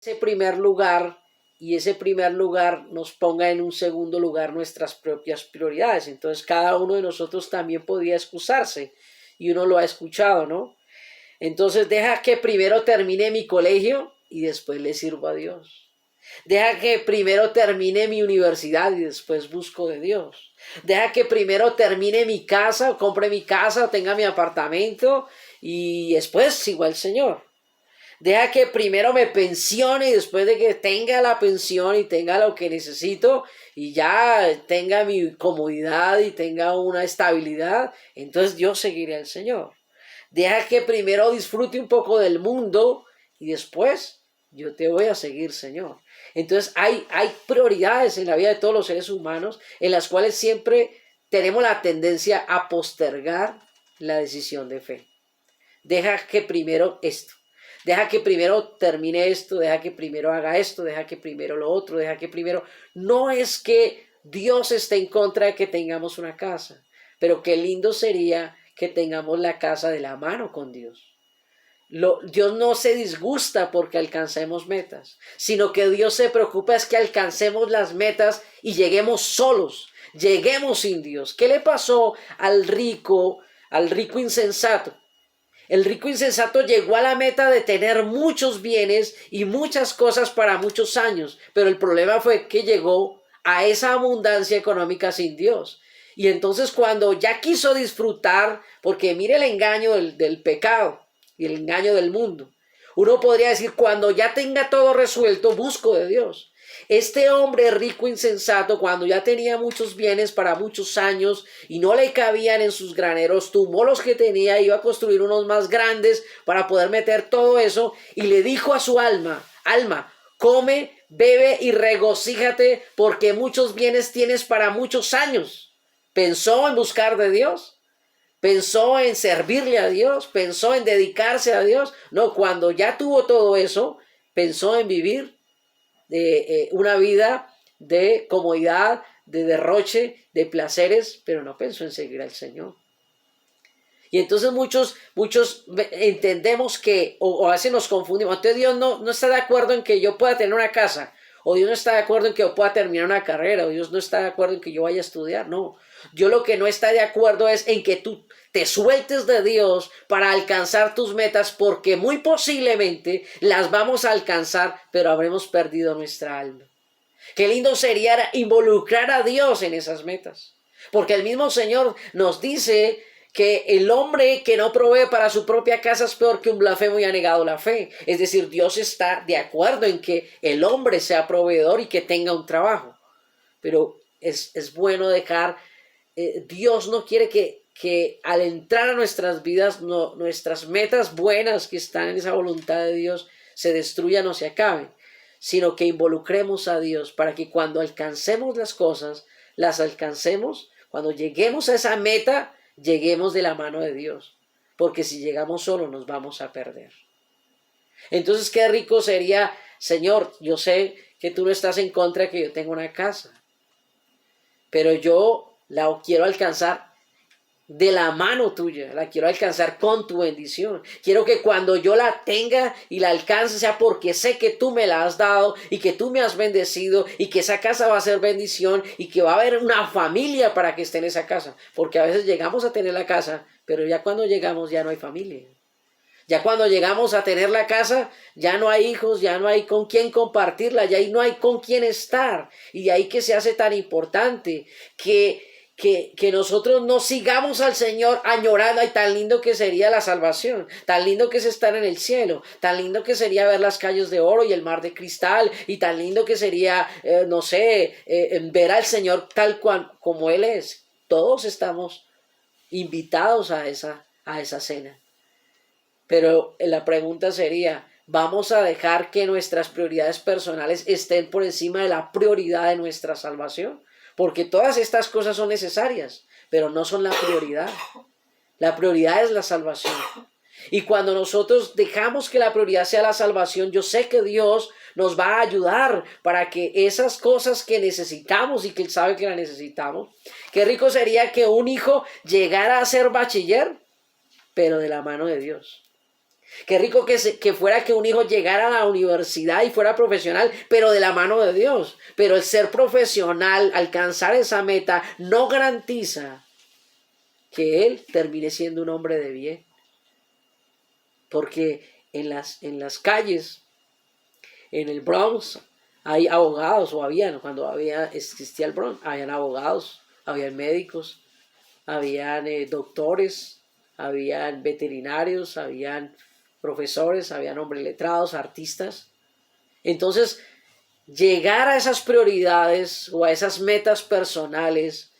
ese primer lugar y ese primer lugar nos ponga en un segundo lugar nuestras propias prioridades. Entonces cada uno de nosotros también podría excusarse y uno lo ha escuchado, ¿no? Entonces deja que primero termine mi colegio y después le sirvo a Dios. Deja que primero termine mi universidad y después busco de Dios. Deja que primero termine mi casa, compre mi casa, tenga mi apartamento y después sigo al Señor. Deja que primero me pensione y después de que tenga la pensión y tenga lo que necesito y ya tenga mi comodidad y tenga una estabilidad, entonces yo seguiré al Señor. Deja que primero disfrute un poco del mundo y después yo te voy a seguir, Señor. Entonces hay prioridades en la vida de todos los seres humanos en las cuales siempre tenemos la tendencia a postergar la decisión de fe. Deja que primero esto. Deja que primero termine esto, deja que primero haga esto, deja que primero lo otro, deja que primero... No es que Dios esté en contra de que tengamos una casa, pero qué lindo sería que tengamos la casa de la mano con Dios. Dios no se disgusta porque alcancemos metas, sino que Dios se preocupa es que alcancemos las metas y lleguemos solos, lleguemos sin Dios. ¿Qué le pasó al rico insensato? El rico insensato llegó a la meta de tener muchos bienes y muchas cosas para muchos años, pero el problema fue que llegó a esa abundancia económica sin Dios. Y entonces cuando ya quiso disfrutar, porque mire el engaño del pecado y el engaño del mundo, uno podría decir, cuando ya tenga todo resuelto, busco de Dios. Este hombre rico insensato, cuando ya tenía muchos bienes para muchos años y no le cabían en sus graneros, tumbó los que tenía, iba a construir unos más grandes para poder meter todo eso y le dijo a su alma, come, bebe y regocíjate porque muchos bienes tienes para muchos años. ¿Pensó en buscar de Dios? ¿Pensó en servirle a Dios? ¿Pensó en dedicarse a Dios? No, cuando ya tuvo todo eso, pensó en vivir una vida de comodidad, de derroche, de placeres, pero no pensó en seguir al Señor. Y entonces muchos entendemos que, o a veces nos confundimos, entonces Dios no está de acuerdo en que yo pueda tener una casa, o Dios no está de acuerdo en que yo pueda terminar una carrera, o Dios no está de acuerdo en que yo vaya a estudiar, no. Dios lo que no está de acuerdo es en que tú te sueltes de Dios para alcanzar tus metas, porque muy posiblemente las vamos a alcanzar, pero habremos perdido nuestra alma. Qué lindo sería involucrar a Dios en esas metas, porque el mismo Señor nos dice que el hombre que no provee para su propia casa es peor que un blasfemo y ha negado la fe. Es decir, Dios está de acuerdo en que el hombre sea proveedor y que tenga un trabajo, pero es bueno dejar, Dios no quiere que al entrar a nuestras vidas, nuestras metas buenas que están en esa voluntad de Dios se destruyan o se acaben, sino que involucremos a Dios para que cuando alcancemos las cosas, las alcancemos, cuando lleguemos a esa meta, lleguemos de la mano de Dios, porque si llegamos solos nos vamos a perder. Entonces, qué rico sería, Señor, yo sé que tú no estás en contra de que yo tenga una casa, pero yo la quiero alcanzar de la mano tuya, la quiero alcanzar con tu bendición. Quiero que cuando yo la tenga y la alcance sea porque sé que tú me la has dado y que tú me has bendecido y que esa casa va a ser bendición y que va a haber una familia para que esté en esa casa. Porque a veces llegamos a tener la casa, pero ya cuando llegamos ya no hay familia. Ya cuando llegamos a tener la casa, ya no hay hijos, ya no hay con quién compartirla, ya no hay con quién estar. Y de ahí que se hace tan importante que nosotros no sigamos al Señor añorando. Ay, tan lindo que sería la salvación, tan lindo que es estar en el cielo, tan lindo que sería ver las calles de oro y el mar de cristal, y tan lindo que sería, ver al Señor tal cual como Él es. Todos estamos invitados a esa cena. Pero la pregunta sería, ¿vamos a dejar que nuestras prioridades personales estén por encima de la prioridad de nuestra salvación? Porque todas estas cosas son necesarias, pero no son la prioridad. La prioridad es la salvación. Y cuando nosotros dejamos que la prioridad sea la salvación, yo sé que Dios nos va a ayudar para que esas cosas que necesitamos y que Él sabe que las necesitamos. Qué rico sería que un hijo llegara a ser bachiller, pero de la mano de Dios. Qué rico que fuera que un hijo llegara a la universidad y fuera profesional, pero de la mano de Dios. Pero el ser profesional, alcanzar esa meta, no garantiza que él termine siendo un hombre de bien. Porque en las calles, en el Bronx, hay abogados, o habían, cuando existía el Bronx, habían abogados, habían médicos, habían doctores, habían veterinarios, habían profesores, habían hombres letrados, artistas. Entonces, llegar a esas prioridades o a esas metas personales,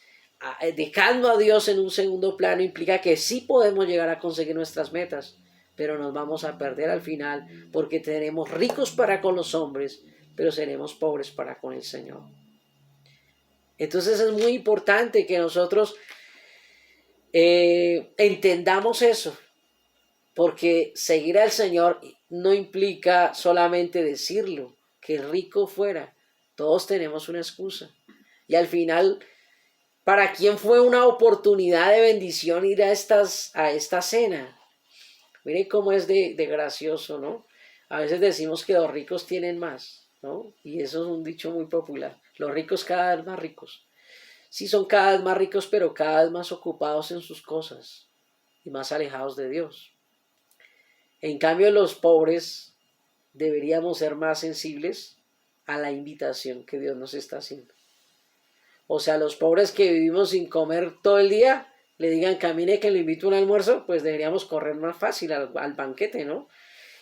dejando a Dios en un segundo plano, implica que sí podemos llegar a conseguir nuestras metas, pero nos vamos a perder al final porque tenemos ricos para con los hombres, pero seremos pobres para con el Señor. Entonces es muy importante que nosotros entendamos eso, porque seguir al Señor no implica solamente decirlo, que rico fuera. Todos tenemos una excusa. Y al final, ¿para quién fue una oportunidad de bendición ir a esta cena? Mire cómo es de gracioso, ¿no? A veces decimos que los ricos tienen más, ¿no? Y eso es un dicho muy popular. Los ricos cada vez más ricos. Sí, son cada vez más ricos, pero cada vez más ocupados en sus cosas y más alejados de Dios. En cambio, los pobres deberíamos ser más sensibles a la invitación que Dios nos está haciendo. O sea, los pobres que vivimos sin comer todo el día, le digan camine que le invito a un almuerzo, pues deberíamos correr más fácil al banquete, ¿no?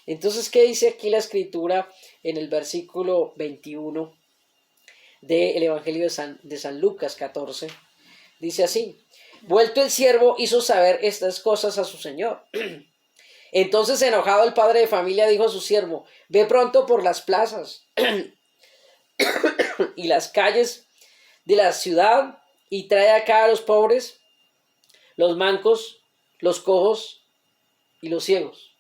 Entonces, ¿qué dice aquí la escritura en el versículo 21 del Evangelio de San Lucas 14? Dice así: vuelto el siervo hizo saber estas cosas a su señor. Entonces, enojado, el padre de familia dijo a su siervo: ve pronto por las plazas y las calles de la ciudad y trae acá a los pobres, los mancos, los cojos y los ciegos.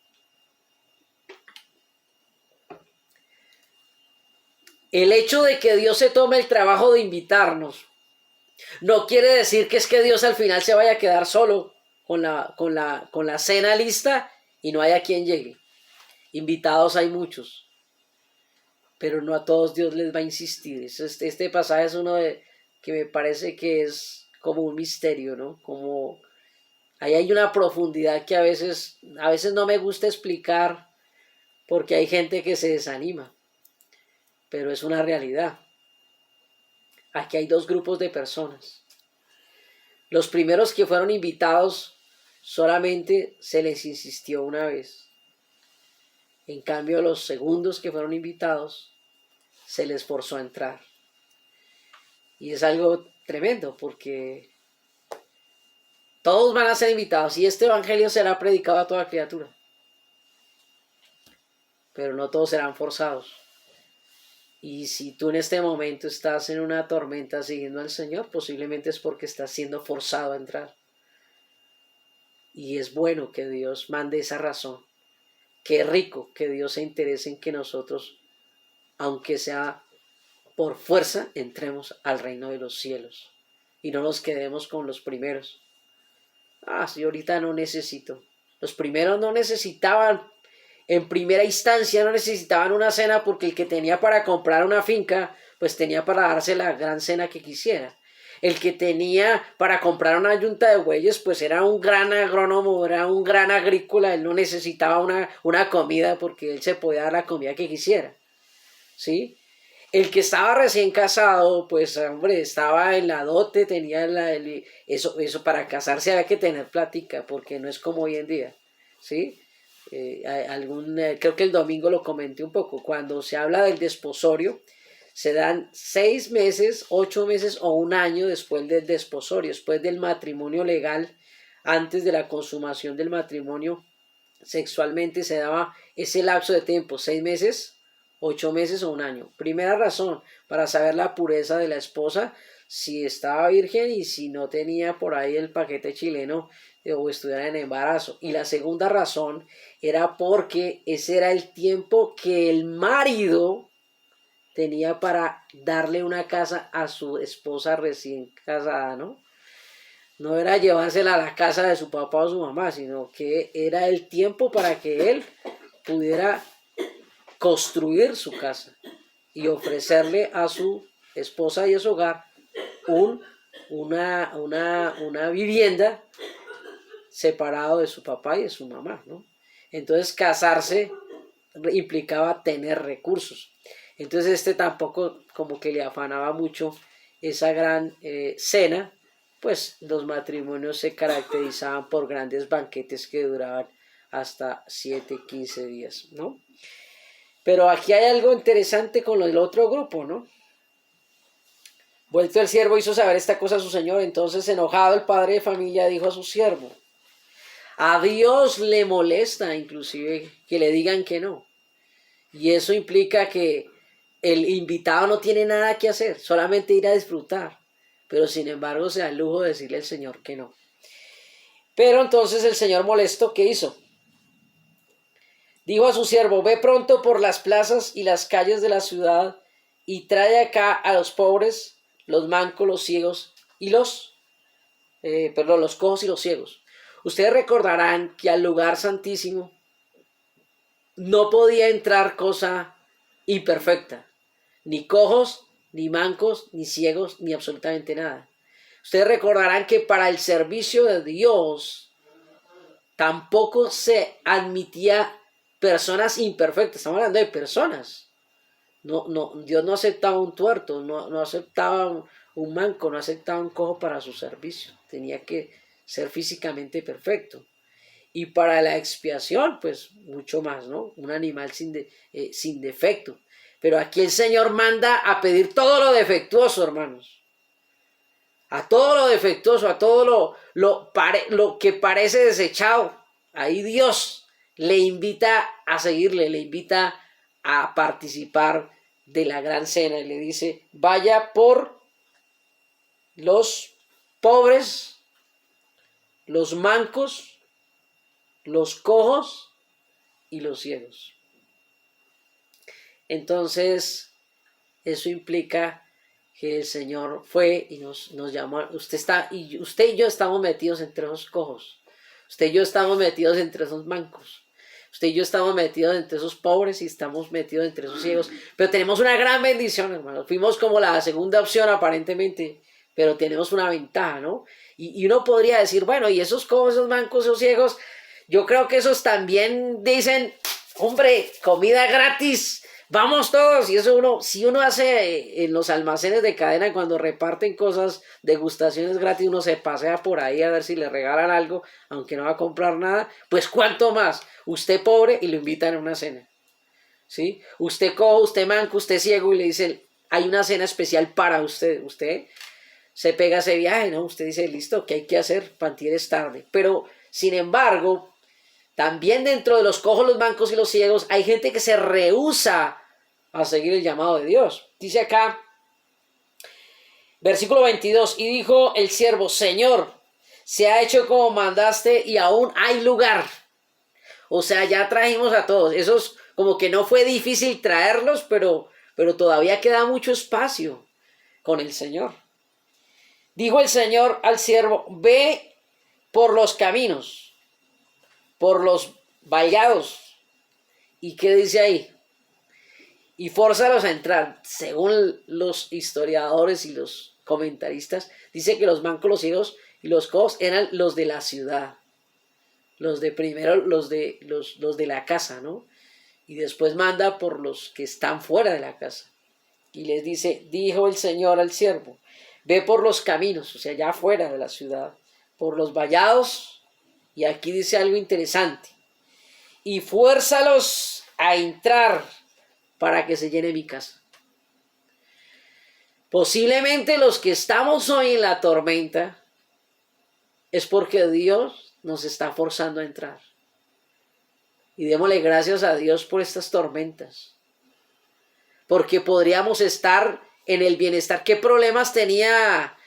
El hecho de que Dios se tome el trabajo de invitarnos no quiere decir que es que Dios al final se vaya a quedar solo con la cena lista y no haya quien llegue. Invitados hay muchos, pero no a todos Dios les va a insistir. Este pasaje es uno que me parece que es como un misterio, ¿no? Como ahí hay una profundidad que a veces no me gusta explicar porque hay gente que se desanima, pero es una realidad. Aquí hay dos grupos de personas. Los primeros que fueron invitados solamente se les insistió una vez. En cambio, los segundos que fueron invitados se les forzó a entrar. Y es algo tremendo porque todos van a ser invitados y este evangelio será predicado a toda criatura. Pero no todos serán forzados. Y si tú en este momento estás en una tormenta siguiendo al Señor, posiblemente es porque estás siendo forzado a entrar. Y es bueno que Dios mande esa razón. Qué rico que Dios se interese en que nosotros, aunque sea por fuerza, entremos al reino de los cielos. Y no nos quedemos con los primeros. Sí, ahorita no necesito. Los primeros no necesitaban, en primera instancia no necesitaban una cena porque el que tenía para comprar una finca, pues tenía para darse la gran cena que quisiera. El que tenía para comprar una yunta de bueyes, pues era un gran agrónomo, era un gran agrícola, él no necesitaba una comida porque él se podía dar la comida que quisiera, ¿sí? El que estaba recién casado, pues hombre, estaba en la dote, tenía eso para casarse había que tener plática, porque no es como hoy en día, ¿sí? Creo que el domingo lo comenté un poco, cuando se habla del desposorio, se dan 6 meses, 8 meses o un año después del desposorio, después del matrimonio legal, antes de la consumación del matrimonio, sexualmente se daba ese lapso de tiempo, 6 meses, 8 meses o un año. Primera razón, para saber la pureza de la esposa, si estaba virgen y si no tenía por ahí el paquete chileno o estuviera en embarazo. Y la segunda razón era porque ese era el tiempo que el marido tenía para darle una casa a su esposa recién casada, ¿no? No era llevársela a la casa de su papá o su mamá, sino que era el tiempo para que él pudiera construir su casa y ofrecerle a su esposa y a su hogar una vivienda separado de su papá y de su mamá, ¿no? Entonces casarse implicaba tener recursos. Entonces tampoco como que le afanaba mucho esa gran cena, pues los matrimonios se caracterizaban por grandes banquetes que duraban hasta 7, 15 días, ¿no? Pero aquí hay algo interesante con el otro grupo, ¿no? Vuelto el siervo hizo saber esta cosa a su señor, entonces enojado el padre de familia dijo a su siervo, a Dios le molesta inclusive que le digan que no. Y eso implica que el invitado no tiene nada que hacer, solamente ir a disfrutar. Pero sin embargo se da el lujo de decirle al Señor que no. Pero entonces el Señor molesto, ¿qué hizo? Dijo a su siervo, ve pronto por las plazas y las calles de la ciudad y trae acá a los pobres, los mancos, los ciegos y los cojos y los ciegos. Ustedes recordarán que al lugar santísimo no podía entrar cosa imperfecta, ni cojos, ni mancos, ni ciegos, ni absolutamente nada. Ustedes recordarán que para el servicio de Dios tampoco se admitía personas imperfectas. Estamos hablando de personas. Dios no aceptaba un tuerto, no aceptaba un manco, no aceptaba un cojo para su servicio. Tenía que ser físicamente perfecto. Y para la expiación, pues mucho más, ¿no? Un animal sin defecto. Pero aquí el Señor manda a pedir todo lo defectuoso, hermanos. A todo lo defectuoso, a todo lo que parece desechado. Ahí Dios le invita a seguirle, le invita a participar de la gran cena. Y le dice, vaya por los pobres, los mancos, los cojos y los ciegos. Entonces, eso implica que el Señor fue y nos llamó. Usted y yo estamos metidos entre esos cojos. Usted y yo estamos metidos entre esos mancos. Usted y yo estamos metidos entre esos pobres y estamos metidos entre esos ciegos. Pero tenemos una gran bendición, hermano. Fuimos como la segunda opción aparentemente, pero tenemos una ventaja, ¿no? Y uno podría decir, bueno, y esos cojos, esos mancos, esos ciegos, yo creo que esos también dicen, hombre, comida gratis, vamos todos. Y eso si uno hace en los almacenes de cadena, cuando reparten cosas, degustaciones gratis, uno se pasea por ahí a ver si le regalan algo, aunque no va a comprar nada, pues cuánto más, usted pobre y lo invitan a una cena, ¿sí? Usted cojo, usted manco, usted ciego y le dicen, hay una cena especial para usted, se pega ese viaje, ¿no? Usted dice, listo, ¿qué hay que hacer? Pantier es tarde. Pero, sin embargo, también dentro de los cojos, los mancos y los ciegos hay gente que se rehúsa a seguir el llamado de Dios. Dice acá, versículo 22, y dijo el siervo, Señor, se ha hecho como mandaste y aún hay lugar. O sea, ya trajimos a todos. Esos como que no fue difícil traerlos, pero todavía queda mucho espacio con el Señor. Dijo el Señor al siervo, ve por los caminos, por los vallados. ¿Y qué dice ahí? Y fórzalos a entrar. Según los historiadores y los comentaristas, dice que los mancos, los ciegos y los cojos eran los de la ciudad. Los de primero, los de la casa, ¿no? Y después manda por los que están fuera de la casa. Y les dice, dijo el Señor al siervo, ve por los caminos, o sea, ya fuera de la ciudad, por los vallados, y aquí dice algo interesante, y fuérzalos a entrar para que se llene mi casa. Posiblemente los que estamos hoy en la tormenta es porque Dios nos está forzando a entrar. Y démosle gracias a Dios por estas tormentas. Porque podríamos estar en el bienestar. ¿Qué problemas tenía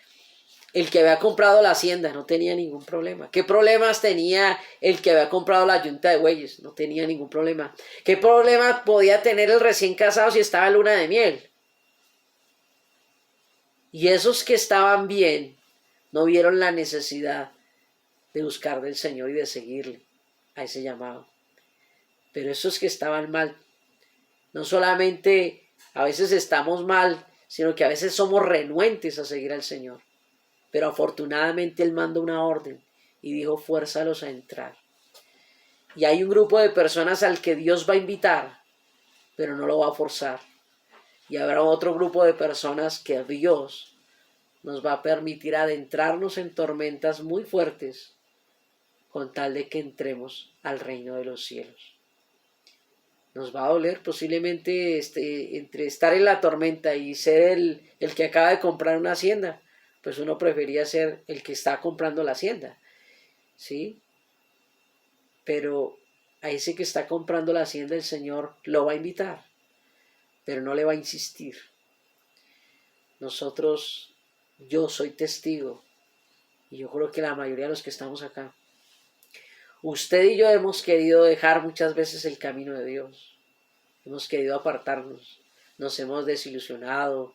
el que había comprado la hacienda? No tenía ningún problema. ¿Qué problemas tenía el que había comprado la yunta de bueyes? No tenía ningún problema. ¿Qué problema podía tener el recién casado si estaba en luna de miel? Y esos que estaban bien, no vieron la necesidad de buscar del Señor y de seguirle a ese llamado. Pero esos que estaban mal, no solamente a veces estamos mal, sino que a veces somos renuentes a seguir al Señor. Pero afortunadamente Él manda una orden y dijo, fuérzalos a entrar. Y hay un grupo de personas al que Dios va a invitar, pero no lo va a forzar. Y habrá otro grupo de personas que Dios nos va a permitir adentrarnos en tormentas muy fuertes con tal de que entremos al reino de los cielos. Nos va a doler posiblemente entre estar en la tormenta y ser el que acaba de comprar una hacienda, pues uno prefería ser el que está comprando la hacienda, ¿sí? Pero a ese que está comprando la hacienda el Señor lo va a invitar, pero no le va a insistir. Nosotros, yo soy testigo, y yo creo que la mayoría de los que estamos acá, usted y yo hemos querido dejar muchas veces el camino de Dios, hemos querido apartarnos, nos hemos desilusionado,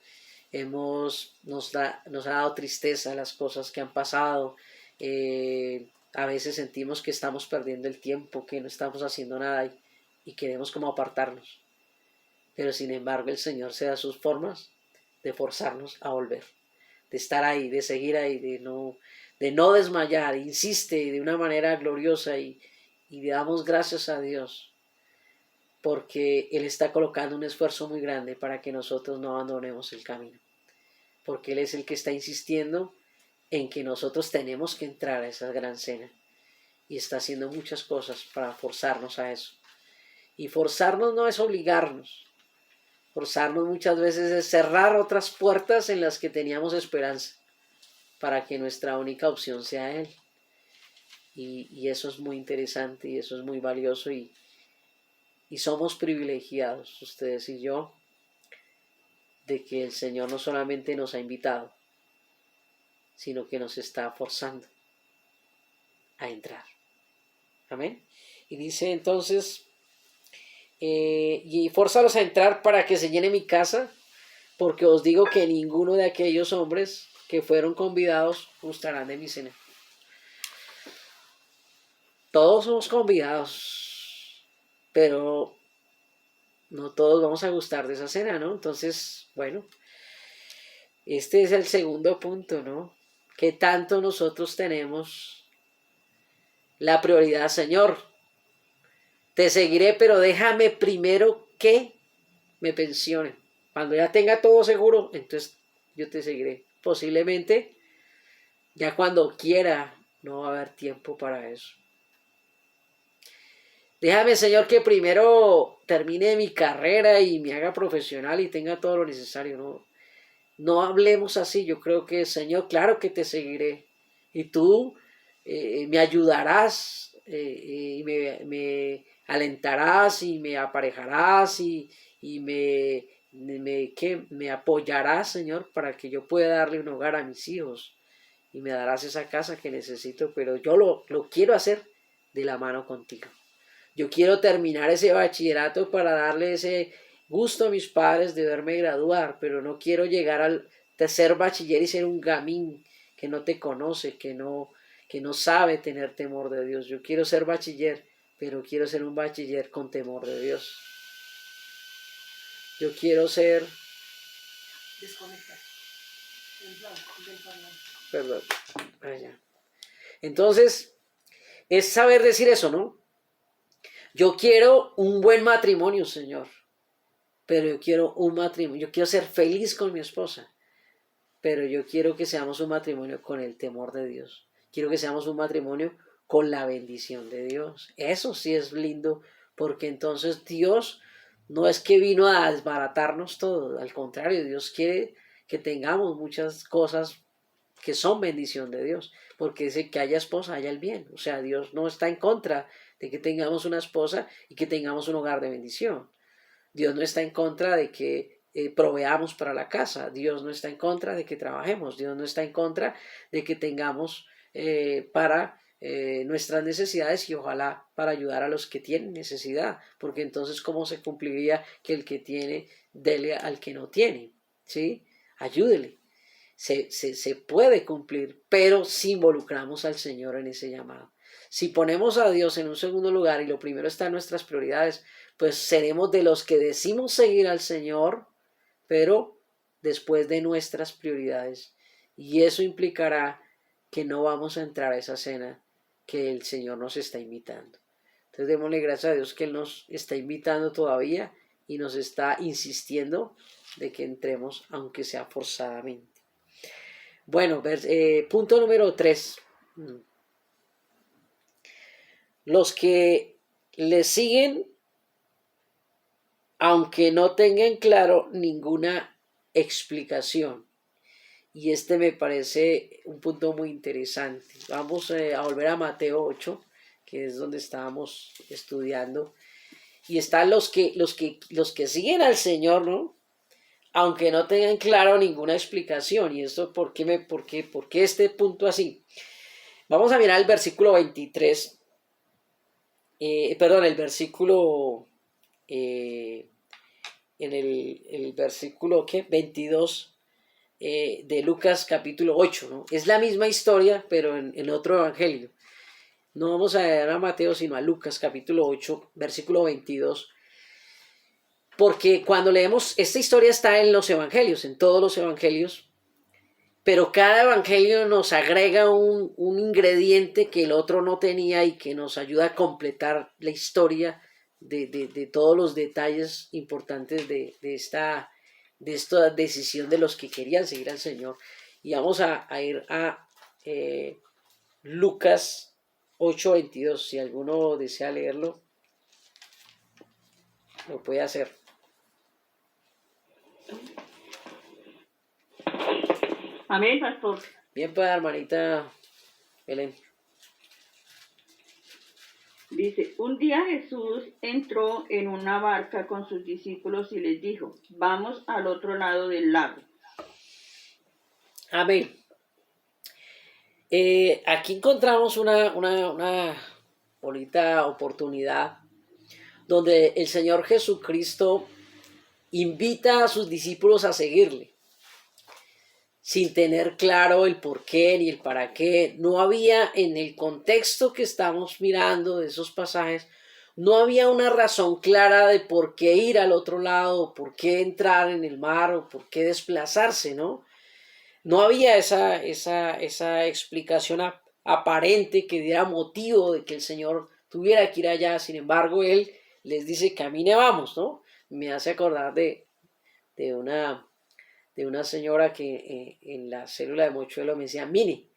nos ha dado tristeza las cosas que han pasado, a veces sentimos que estamos perdiendo el tiempo, que no estamos haciendo nada y queremos como apartarnos. Pero sin embargo el Señor se da sus formas de forzarnos a volver, de estar ahí, de seguir ahí, de no desmayar, insiste de una manera gloriosa y le damos gracias a Dios porque Él está colocando un esfuerzo muy grande para que nosotros no abandonemos el camino, porque Él es el que está insistiendo en que nosotros tenemos que entrar a esa gran cena y está haciendo muchas cosas para forzarnos a eso. Y forzarnos no es obligarnos, forzarnos muchas veces es cerrar otras puertas en las que teníamos esperanza para que nuestra única opción sea Él. Y eso es muy interesante y eso es muy valioso y somos privilegiados, ustedes y yo, de que el Señor no solamente nos ha invitado, sino que nos está forzando a entrar. Amén. Y dice entonces, y fórzalos a entrar para que se llene mi casa, porque os digo que ninguno de aquellos hombres que fueron convidados gustarán de mi cena. Todos somos convidados, pero no todos vamos a gustar de esa cena, ¿no? Entonces, bueno, este es el segundo punto, ¿no? ¿Qué tanto nosotros tenemos la prioridad? Señor, te seguiré, pero déjame primero que me pensione. Cuando ya tenga todo seguro, entonces yo te seguiré. Posiblemente, ya cuando quiera, no va a haber tiempo para eso. Déjame, Señor, que primero termine mi carrera y me haga profesional y tenga todo lo necesario, ¿no? No hablemos así. Yo creo que, Señor, claro que te seguiré. Y tú me ayudarás y me alentarás y me aparejarás y me apoyarás, Señor, para que yo pueda darle un hogar a mis hijos. Y me darás esa casa que necesito, pero yo lo quiero hacer de la mano contigo. Yo quiero terminar ese bachillerato para darle ese gusto a mis padres de verme graduar, pero no quiero llegar al tercer bachiller y ser un gamín que no te conoce, que no sabe tener temor de Dios. Yo quiero ser bachiller, pero quiero ser un bachiller con temor de Dios. Yo quiero ser... Desconectar. Perdón. Allá. Entonces, es saber decir eso, ¿no? Yo quiero un buen matrimonio, Señor, pero yo quiero un matrimonio, yo quiero ser feliz con mi esposa, pero yo quiero que seamos un matrimonio con el temor de Dios. Quiero que seamos un matrimonio con la bendición de Dios. Eso sí es lindo, porque entonces Dios no es que vino a desbaratarnos todo, al contrario, Dios quiere que tengamos muchas cosas que son bendición de Dios, porque dice que haya esposa, haya el bien. O sea, Dios no está en contra de que tengamos una esposa y que tengamos un hogar de bendición. Dios no está en contra de que proveamos para la casa. Dios no está en contra de que trabajemos. Dios no está en contra de que tengamos para nuestras necesidades y ojalá para ayudar a los que tienen necesidad, porque entonces ¿cómo se cumpliría que el que tiene dele al que no tiene? ¿Sí? Ayúdele. se puede cumplir, pero si involucramos al Señor en ese llamado. Si ponemos a Dios en un segundo lugar y lo primero está en nuestras prioridades, pues seremos de los que decimos seguir al Señor, pero después de nuestras prioridades. Y eso implicará que no vamos a entrar a esa cena que el Señor nos está invitando. Entonces démosle gracias a Dios que Él nos está invitando todavía y nos está insistiendo de que entremos, aunque sea forzadamente. Bueno, punto número 3. Los que le siguen, aunque no tengan claro ninguna explicación. Y este me parece un punto muy interesante. Vamos a volver a Mateo 8, que es donde estábamos estudiando. Y están los que siguen al Señor, ¿no? Aunque no tengan claro ninguna explicación. ¿Y esto por qué este punto así? Vamos a mirar el versículo 23. El versículo... en el versículo 22 de Lucas capítulo 8, ¿no? Es la misma historia, pero en otro evangelio. No vamos a ver a Mateo, sino a Lucas capítulo 8, versículo 22. Porque cuando leemos, esta historia está en los evangelios, en todos los evangelios, pero cada evangelio nos agrega un ingrediente que el otro no tenía y que nos ayuda a completar la historia de todos los detalles importantes de esta decisión de los que querían seguir al Señor. Y vamos a ir a Lucas 8:22. Si alguno desea leerlo, lo puede hacer. Amén, pastor. Bien, pues, hermanita Belén. Dice, un día Jesús entró en una barca con sus discípulos y les dijo, vamos al otro lado del lago. Amén. Aquí encontramos una bonita oportunidad donde el Señor Jesucristo invita a sus discípulos a seguirle, sin tener claro el por qué ni el para qué. No había, en el contexto que estamos mirando de esos pasajes, no había una razón clara de por qué ir al otro lado, por qué entrar en el mar o por qué desplazarse, ¿no? No había esa explicación aparente que diera motivo de que el Señor tuviera que ir allá. Sin embargo, Él les dice, camine, vamos, ¿no? Me hace acordar de una señora que en la célula de Mochuelo me decía, mire,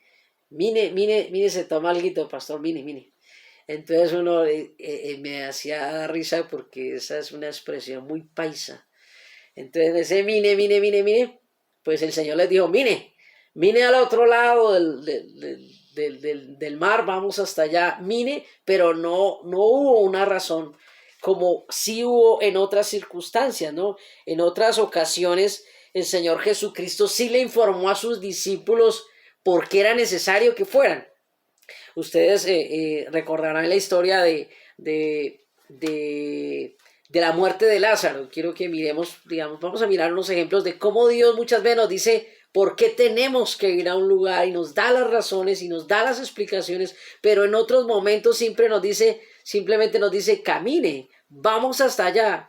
se toma algo, pastor, mire. Entonces uno me hacía risa porque esa es una expresión muy paisa. Entonces ese mire, pues el Señor les dijo, mire al otro lado del mar, vamos hasta allá, pero no hubo una razón, como sí hubo en otras circunstancias, ¿no? En otras ocasiones el Señor Jesucristo sí le informó a sus discípulos por qué era necesario que fueran. Ustedes recordarán la historia de la muerte de Lázaro. Quiero que miremos, vamos a mirar unos ejemplos de cómo Dios muchas veces nos dice por qué tenemos que ir a un lugar y nos da las razones y nos da las explicaciones, pero en otros momentos simplemente nos dice, camine, vamos hasta allá.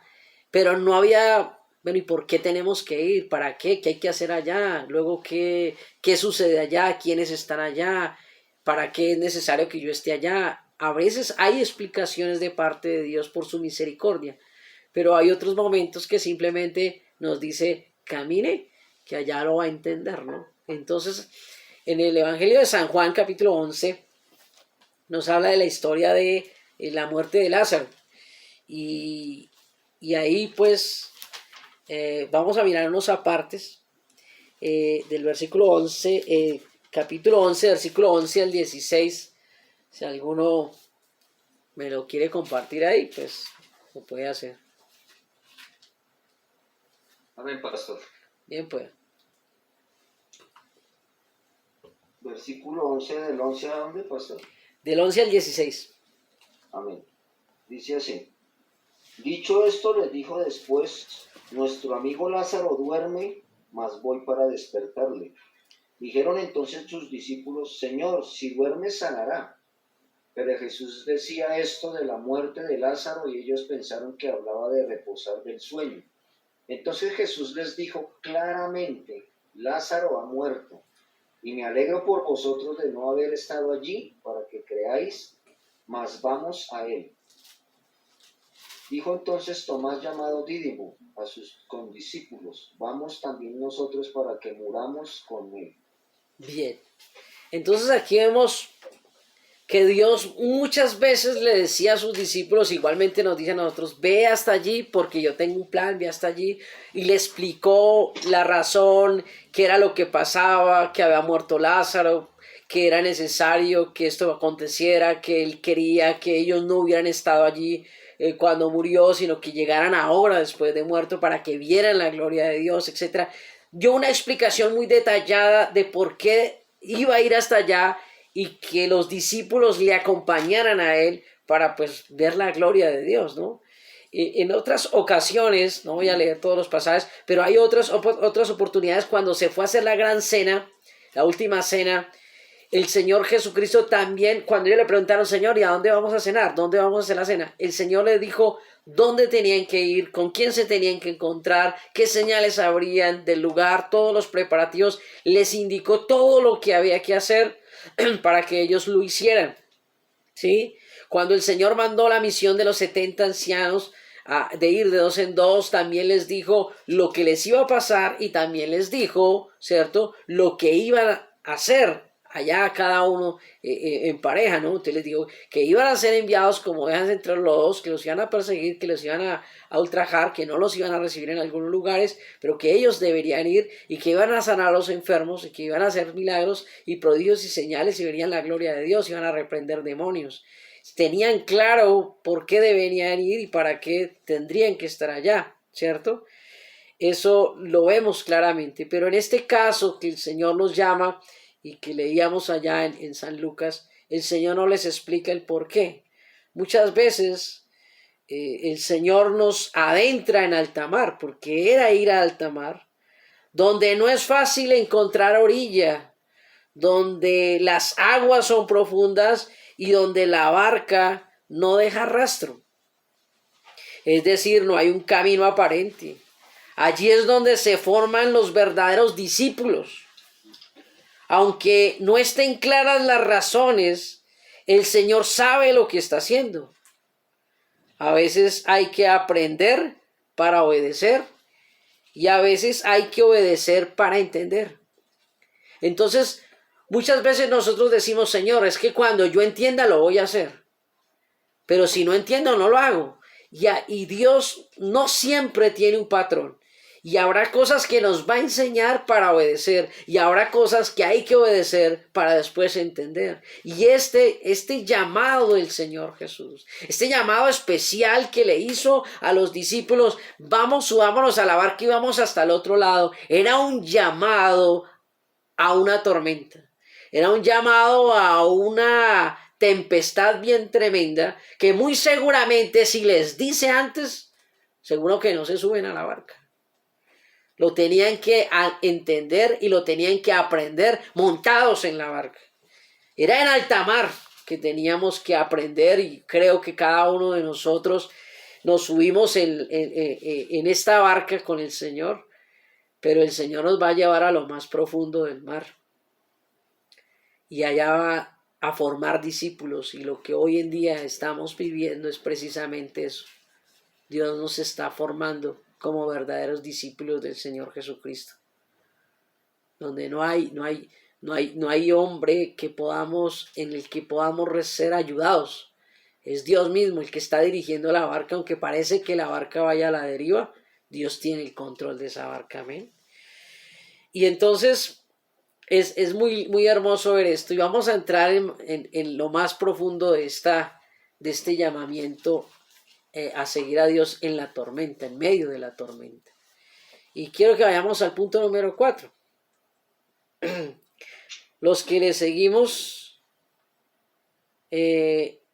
Pero no había, bueno, ¿y por qué tenemos que ir? ¿Para qué? ¿Qué hay que hacer allá? Luego, ¿qué sucede allá? ¿Quiénes están allá? ¿Para qué es necesario que yo esté allá? A veces hay explicaciones de parte de Dios por su misericordia, pero hay otros momentos que simplemente nos dice, camine, que allá lo va a entender, ¿no? Entonces, en el Evangelio de San Juan, capítulo 11, nos habla de la historia de la muerte de Lázaro. Y ahí, pues, vamos a mirar unos apartes del versículo 11, capítulo 11, versículo 11 al 16. Si alguno me lo quiere compartir ahí, pues lo puede hacer. Amén, pastor. Bien, pues. Versículo 11, ¿del 11 a dónde, pastor? Del 11 al 16. Amén. Dice así. Dicho esto, les dijo después, nuestro amigo Lázaro duerme, mas voy para despertarle. Dijeron entonces sus discípulos: Señor, si duermes sanará. Pero Jesús decía esto de la muerte de Lázaro y ellos pensaron que hablaba de reposar del sueño. Entonces Jesús les dijo claramente: Lázaro ha muerto, y me alegro por vosotros de no haber estado allí para que creáis, mas vamos a él. Dijo entonces Tomás, llamado Dídimo, a sus condiscípulos: vamos también nosotros para que muramos con él. Bien. Entonces aquí vemos que Dios muchas veces le decía a sus discípulos, igualmente nos dice a nosotros: ve hasta allí porque yo tengo un plan, ve hasta allí, y le explicó la razón, qué era lo que pasaba, que había muerto Lázaro, que era necesario que esto aconteciera, que él quería que ellos no hubieran estado allí cuando murió, sino que llegaran ahora después de muerto para que vieran la gloria de Dios, etcétera. Dio una explicación muy detallada de por qué iba a ir hasta allá y que los discípulos le acompañaran a él para pues ver la gloria de Dios, ¿no? En otras ocasiones, no voy a leer todos los pasajes, pero hay otras oportunidades cuando se fue a hacer la gran cena, la última cena. El Señor Jesucristo también, cuando ellos le preguntaron: Señor, ¿y a dónde vamos a cenar? ¿Dónde vamos a hacer la cena? El Señor les dijo dónde tenían que ir, con quién se tenían que encontrar, qué señales habrían del lugar, todos los preparativos. Les indicó todo lo que había que hacer para que ellos lo hicieran, ¿sí? Cuando el Señor mandó la misión de los 70 ancianos de ir de dos en dos, también les dijo lo que les iba a pasar y también les dijo, ¿cierto?, lo que iban a hacer allá cada uno en pareja, ¿no? Entonces les digo que iban a ser enviados como ovejas entre los lobos, que los iban a perseguir, que los iban a ultrajar, que no los iban a recibir en algunos lugares, pero que ellos deberían ir y que iban a sanar a los enfermos y que iban a hacer milagros y prodigios y señales y verían la gloria de Dios, iban a reprender demonios. Tenían claro por qué deberían ir y para qué tendrían que estar allá, ¿cierto? Eso lo vemos claramente, pero en este caso que el Señor los llama y que leíamos allá en San Lucas, el Señor no les explica el por qué. Muchas veces el Señor nos adentra en alta mar, porque era ir a alta mar, donde no es fácil encontrar orilla, donde las aguas son profundas y donde la barca no deja rastro. Es decir, no hay un camino aparente. Allí es donde se forman los verdaderos discípulos. Aunque no estén claras las razones, el Señor sabe lo que está haciendo. A veces hay que aprender para obedecer y a veces hay que obedecer para entender. Entonces, muchas veces nosotros decimos: Señor, es que cuando yo entienda lo voy a hacer. Pero si no entiendo, no lo hago. Y Dios no siempre tiene un patrón. Y habrá cosas que nos va a enseñar para obedecer. Y habrá cosas que hay que obedecer para después entender. Y este llamado del Señor Jesús, este llamado especial que le hizo a los discípulos: vamos, subámonos a la barca y vamos hasta el otro lado, era un llamado a una tormenta. Era un llamado a una tempestad bien tremenda que muy seguramente, si les dice antes, seguro que no se suben a la barca. Lo tenían que entender y lo tenían que aprender montados en la barca. Era en alta mar que teníamos que aprender, y creo que cada uno de nosotros nos subimos en esta barca con el Señor, pero el Señor nos va a llevar a lo más profundo del mar. Y allá va a formar discípulos, y lo que hoy en día estamos viviendo es precisamente eso. Dios nos está formando como verdaderos discípulos del Señor Jesucristo, donde no hay hombre en el que podamos ser ayudados. Es Dios mismo el que está dirigiendo la barca, aunque parece que la barca vaya a la deriva. Dios tiene el control de esa barca, amén. Y entonces es muy, muy hermoso ver esto, y vamos a entrar en lo más profundo de este llamamiento a seguir a Dios en la tormenta, en medio de la tormenta. Y quiero que vayamos al punto número 4. Los que le seguimos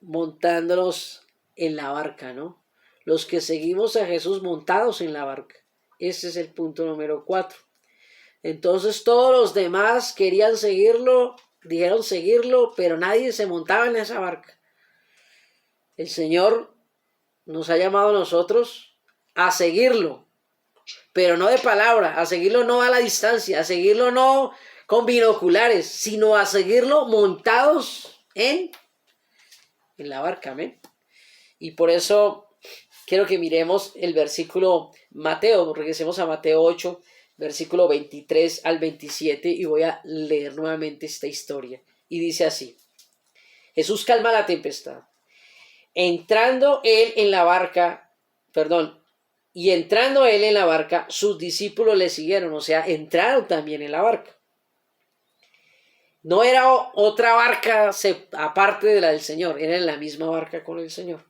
montándonos en la barca, ¿no? Los que seguimos a Jesús montados en la barca. Ese es el punto número 4. Entonces todos los demás querían seguirlo, dijeron seguirlo, pero nadie se montaba en esa barca. El Señor nos ha llamado a nosotros a seguirlo, pero no de palabra, a seguirlo no a la distancia, a seguirlo no con binoculares, sino a seguirlo montados en la barca, amén. Y por eso quiero que miremos el versículo Mateo, regresemos a Mateo 8, versículo 23 al 27, y voy a leer nuevamente esta historia. Y dice así: Jesús calma la tempestad. Entrando él en la barca, sus discípulos le siguieron, o sea, entraron también en la barca. No era otra barca aparte de la del Señor, era en la misma barca con el Señor.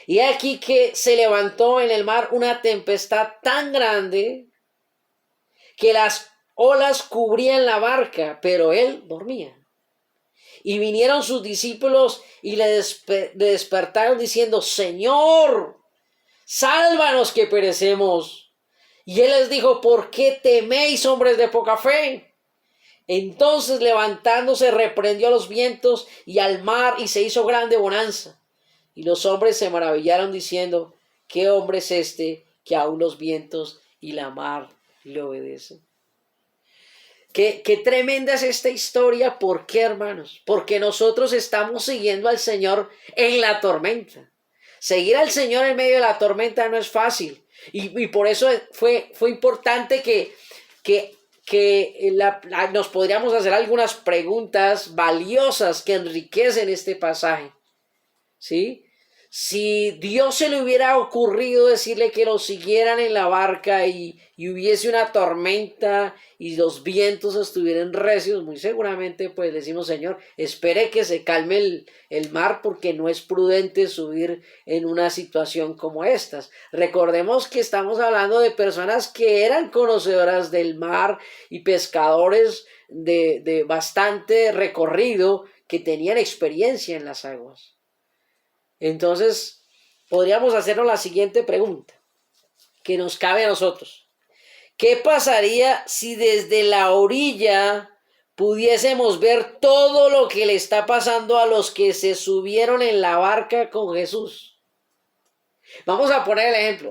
Y aquí que se levantó en el mar una tempestad tan grande que las olas cubrían la barca, pero él dormía. Y vinieron sus discípulos y le despertaron diciendo: Señor, sálvanos que perecemos. Y él les dijo: ¿por qué teméis, hombres de poca fe? Entonces levantándose reprendió a los vientos y al mar, y se hizo grande bonanza. Y los hombres se maravillaron diciendo: ¿qué hombre es este que aún los vientos y la mar le obedecen? Qué tremenda es esta historia. ¿Por qué, hermanos? Porque nosotros estamos siguiendo al Señor en la tormenta. Seguir al Señor en medio de la tormenta no es fácil. Y por eso fue importante que nos podríamos hacer algunas preguntas valiosas que enriquecen este pasaje. ¿Sí? Si Dios se le hubiera ocurrido decirle que lo siguieran en la barca y hubiese una tormenta y los vientos estuvieran recios, muy seguramente pues le decimos: Señor, espere que se calme el mar, porque no es prudente subir en una situación como estas. Recordemos que estamos hablando de personas que eran conocedoras del mar y pescadores de bastante recorrido, que tenían experiencia en las aguas. Entonces, podríamos hacernos la siguiente pregunta que nos cabe a nosotros: ¿qué pasaría si desde la orilla pudiésemos ver todo lo que le está pasando a los que se subieron en la barca con Jesús? Vamos a poner el ejemplo.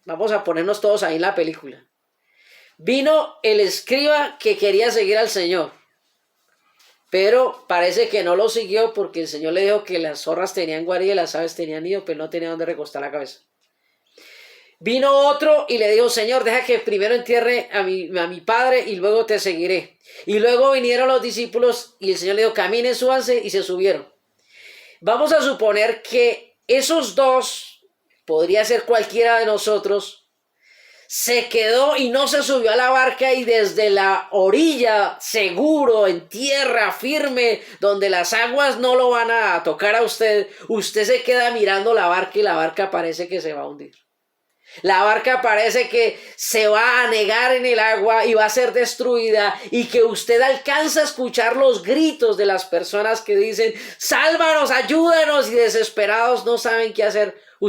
Vamos a ponernos todos ahí en la película. Vino el escriba que quería seguir al Señor, pero parece que no lo siguió, porque el Señor le dijo que las zorras tenían guarida y las aves tenían nido, pero no tenía donde recostar la cabeza. Vino otro y le dijo: Señor, deja que primero entierre a mi padre y luego te seguiré. Y luego vinieron los discípulos y el Señor le dijo: caminen, súbanse, y se subieron. Vamos a suponer que esos dos, podría ser cualquiera de nosotros, se quedó y no se subió a la barca, y desde la orilla, seguro, en tierra firme, donde las aguas no lo van a tocar a usted se queda mirando la barca, y la barca parece que se va a hundir. La barca parece que se va a anegar en el agua y va a ser destruida, y que usted alcanza a escuchar los gritos de las personas que dicen: sálvanos, ayúdanos, y desesperados no saben qué hacer.